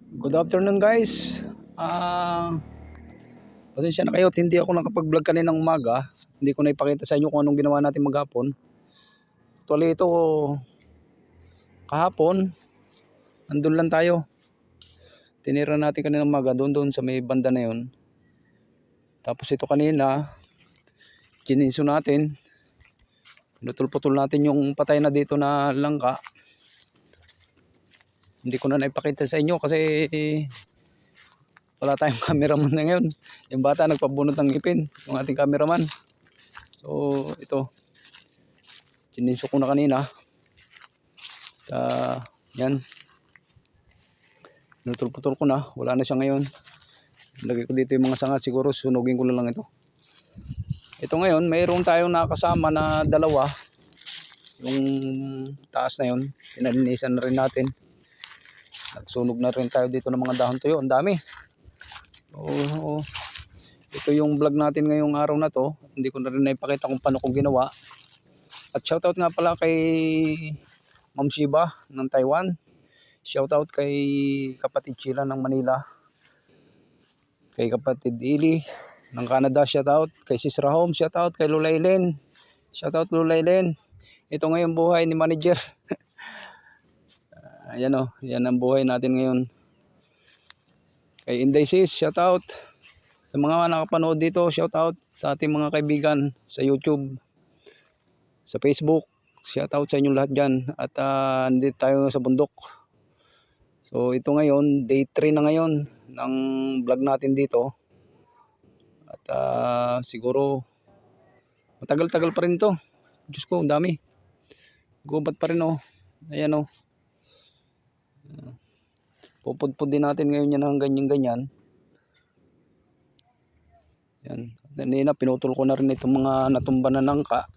Good afternoon guys. Pasensya na kayo at hindi ako nakapag-vlog kaninang umaga. Hindi ko na ipakita sa inyo kung anong ginawa natin maghapon. Actually ito kahapon, andun lang tayo. Tinira natin kaninang umaga doon sa may banda na yun. Tapos ito kanina, kininso natin. Pinutol-putol natin yung patay na dito na langka. Hindi ko na naipakita sa inyo kasi wala tayong cameraman na ngayon. Yung bata nagpabunot ng ngipin, yung ating cameraman. So ito, kininso ko na kanina. Yan, pinutol-putol ko na, wala na siya ngayon. Lagay ko dito yung mga sanga, siguro sunugin ko na lang ito. Ito ngayon, mayroon tayong nakasama na dalawa. Yung taas na yun, pinalinisan na rin natin. Nagsunog na rin tayo dito ng mga dahon tuyo, ang dami. Oo. Ito yung vlog natin ngayong araw na to. Hindi ko na rin naipakita kung paano ko ginawa. At shoutout nga pala kay Ma'am Shiba ng Taiwan. Shoutout kay kapatid Sheila ng Manila. Kay kapatid Ili ng Canada, shoutout. Kay Sis Rahom, shoutout. Kay Lola Elen, shoutout Lola Elen. Ito ngayon buhay ni manager. Ayan o, yan ang buhay natin ngayon. Kay Inday Sis, shoutout. Sa mga nakapanood dito, shoutout sa ating mga kaibigan sa YouTube, sa Facebook. Shoutout sa inyong lahat dyan. At nandito tayo sa bundok. So ito ngayon, day 3 na ngayon ng vlog natin dito. At siguro matagal-tagal pa rin ito. Diyos ko, ang dami. Gubat pa rin oh. Ayan oh. Pupudpud din natin ngayon yan ng ganyan-ganyan. Yan. Kanina pinutol ko na rin itong mga natumba na nangka.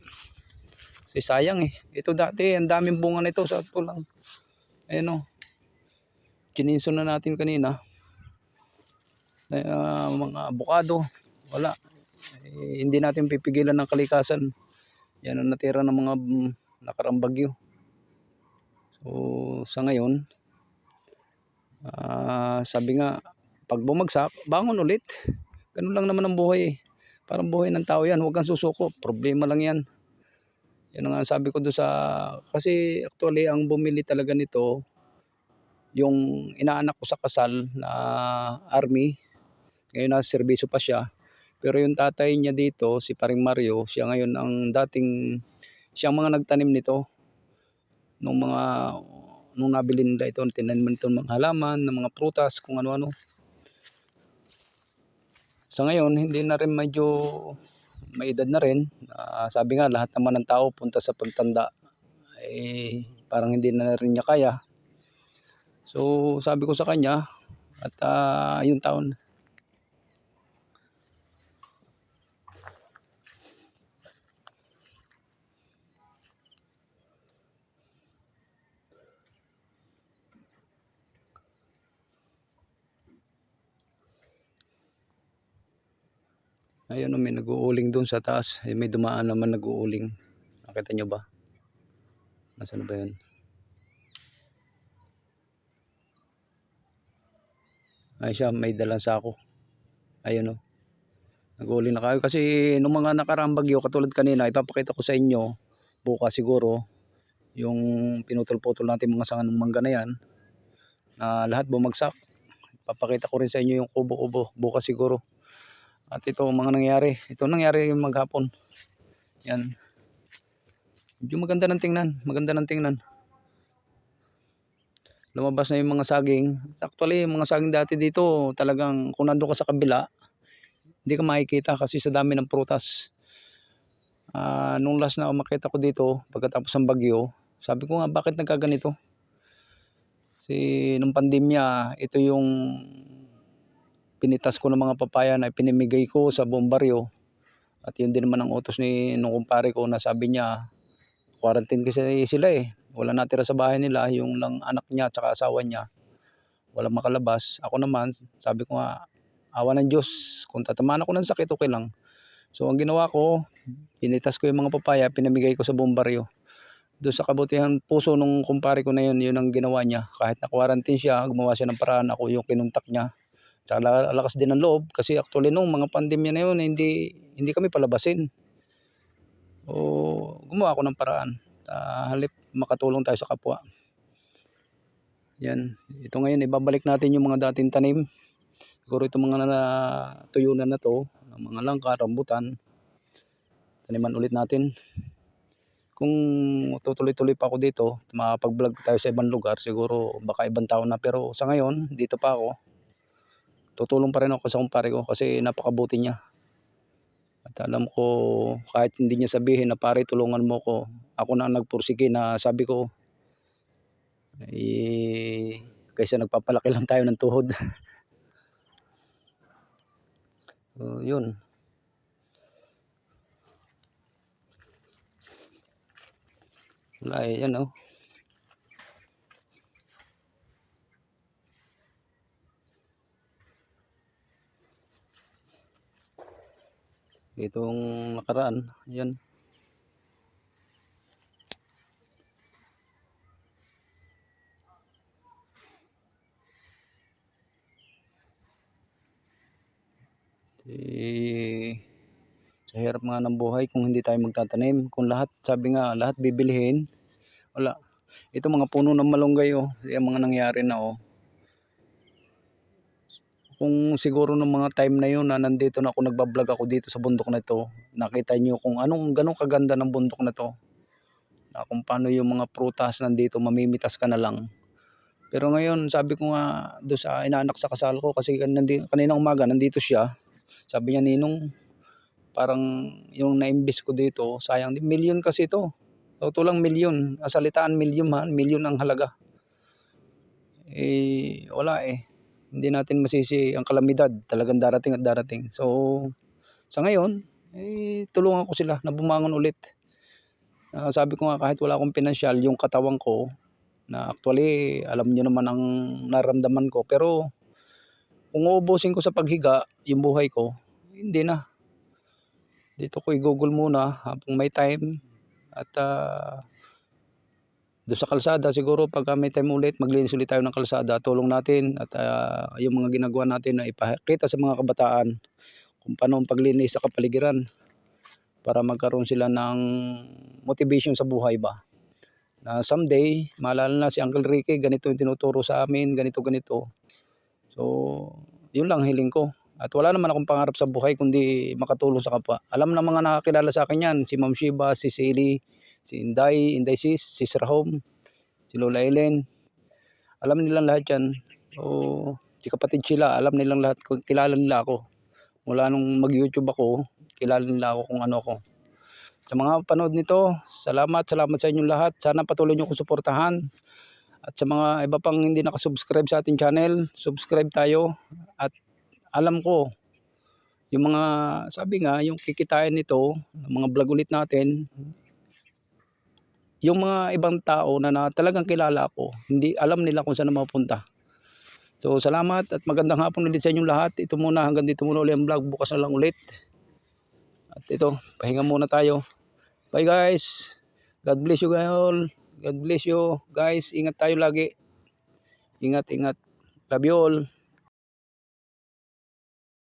Kasi sayang eh. Ito dati, ang daming bunga nito sa ito lang. Ayan oh. Kininso na natin kanina. Mga abukado. Wala. Hindi natin pipigilan ng kalikasan. Yan ang natira ng mga nakarang bagyo. So sa ngayon, sabi nga, pag bumagsak, bangon ulit. Ganun lang naman ang buhay. Parang buhay ng tao yan. Huwag kang susuko. Problema lang yan. Yan ang sabi ko doon sa... Kasi actually, ang bumili talaga nito, yung inaanak ko sa kasal na army. Ngayon nasa serbisyo pa siya. Pero yung tatay niya dito, si Paring Mario, siya ngayon ang dating... Siya ang mga nagtanim nito. Nung nabili nila ito, tinanim nito ng mga halaman, ng mga prutas, kung ano-ano. Sa ngayon, hindi na rin medyo may edad na rin. Sabi nga, lahat naman ng tao punta sa pagtanda. Parang hindi na rin niya kaya. So, sabi ko sa kanya, at yung taon. Ayun, may nag-uuling doon sa taas. May dumaan naman nag-uuling. Nakita nyo ba? Nasaan ba yun? Ay siya, may dalang sako. Ayun o. Nag-uuling na kayo. Kasi nung mga nakaraang bagyo, katulad kanina, ipapakita ko sa inyo, bukas siguro, yung pinutol-putol natin mga sanga ng mangga na yan, na lahat bumagsak. Ipapakita ko rin sa inyo yung kubo-kubo, bukas siguro. At ito mga nangyari. Ito nangyari maghapon. Yan. Medyo maganda ng tingnan. Maganda ng tingnan. Lumabas na yung mga saging. Actually, yung mga saging dati dito, talagang kung nandun ka sa kabila, hindi ka makikita kasi sa dami ng prutas. Nung last na makita ko dito, pagkatapos ng bagyo, sabi ko nga, bakit nagkaganito? Kasi nung pandemya, ito yung pinitas ko ng mga papaya na pinimigay ko sa buong baryo. At yun din naman ang utos nung kumpare ko na sabi niya, quarantine kasi sila eh. Wala natira sa bahay nila, yung lang anak niya at saka asawa niya. Walang makalabas. Ako naman, sabi ko nga, awa ng Diyos. Kung tatamaan ako ng sakit, okay lang. So ang ginawa ko, pinitas ko yung mga papaya, pinamigay ko sa buong baryo. doon sa kabutihan puso nung kumpare ko na yun ang ginawa niya. Kahit na-quarantine siya, gumawa siya ng paraan, ako yung kinuntak niya. Tsaka lakas din ng loob kasi actually nung mga pandemya na yun, hindi kami palabasin. O gumawa ako ng paraan. Halip makatulong tayo sa kapwa. Yan. Ito ngayon, ibabalik natin yung mga dating tanim. Siguro itong mga tuyunan na to, mga langka, rambutan, taniman ulit natin. Kung tutuloy-tuloy pa ako dito, makapag-vlog tayo sa ibang lugar, siguro baka ibang taon na. Pero sa ngayon, dito pa ako. Tutulong pa rin ako sa kumpare ko kasi napakabuti niya. At alam ko, kahit hindi niya sabihin na pare tulungan mo ko, ako na nagpursige na sabi ko, kaysa nagpapalaki lang tayo ng tuhod. So, yun. Wala yan oh. Itong nakaraan, yan. Sa hirap nga ng buhay kung hindi tayo magtatanim. Kung lahat, sabi nga, lahat bibilihin, wala. Ito mga puno ng malunggay oh, yung mga nangyari na oh. Kung siguro ng mga time na yun na nandito na ako, nagbablog ako dito sa bundok na to, nakita nyo kung ganong kaganda ng bundok na to. Na kung paano yung mga prutas nandito, mamimitas ka na lang. Pero ngayon, sabi ko nga doon sa inaanak sa kasal ko, kasi kanina umaga nandito siya. Sabi niya, Ninong, parang yung na-invest ko dito, sayang din. Milyon kasi ito. Totoo lang milyon. Asalitaan milyon man, milyon ang halaga. Wala eh. Hindi natin masisi ang kalamidad. Talagang darating at darating. So, sa ngayon, tulungan ko sila na bumangon ulit. Sabi ko nga kahit wala akong pinansyal, yung katawan ko, na actually alam niyo naman ang naramdaman ko. Pero kung uubusin ko sa paghiga, yung buhay ko, hindi na. Dito ko i-google muna habang may time. At doon sa kalsada siguro pag may time ulit, maglinis ulit tayo ng kalsada, tulong natin. At yung mga ginagawa natin na ipakita sa mga kabataan kung paano ang paglinis sa kapaligiran para magkaroon sila ng motivation sa buhay ba. Na someday, maalala na si Uncle Ricky, ganito yung tinuturo sa amin, ganito. So, yun lang hiling ko. At wala naman akong pangarap sa buhay kundi makatulong sa kapwa. Alam na mga nakakilala sa akin yan, si Ma'am Shiba, si Silly, si Inday Sis, si Sir Home, si Lola Ellen. Alam nilang lahat yan. O, si kapatid sila, alam nilang lahat, kilala nila ako. Mula nung mag-YouTube ako, kilala nila ako kung ano ako. Sa mga panood nito, salamat sa inyong lahat. Sana patuloy nyo kong suportahan. At sa mga iba pang hindi nakasubscribe sa ating channel, subscribe tayo. At alam ko, yung mga, sabi nga, yung kikitain nito, mga vlog ulit natin, yung mga ibang tao na talagang kilala ako, hindi alam nila kung saan na mapunta. So salamat at magandang hapon ulit sa inyong lahat. Ito muna, hanggang dito muna ulit ang vlog. Bukas na lang ulit. At ito, pahinga muna tayo. Bye guys. God bless you all. God bless you guys. Ingat tayo lagi. Ingat. Love you all.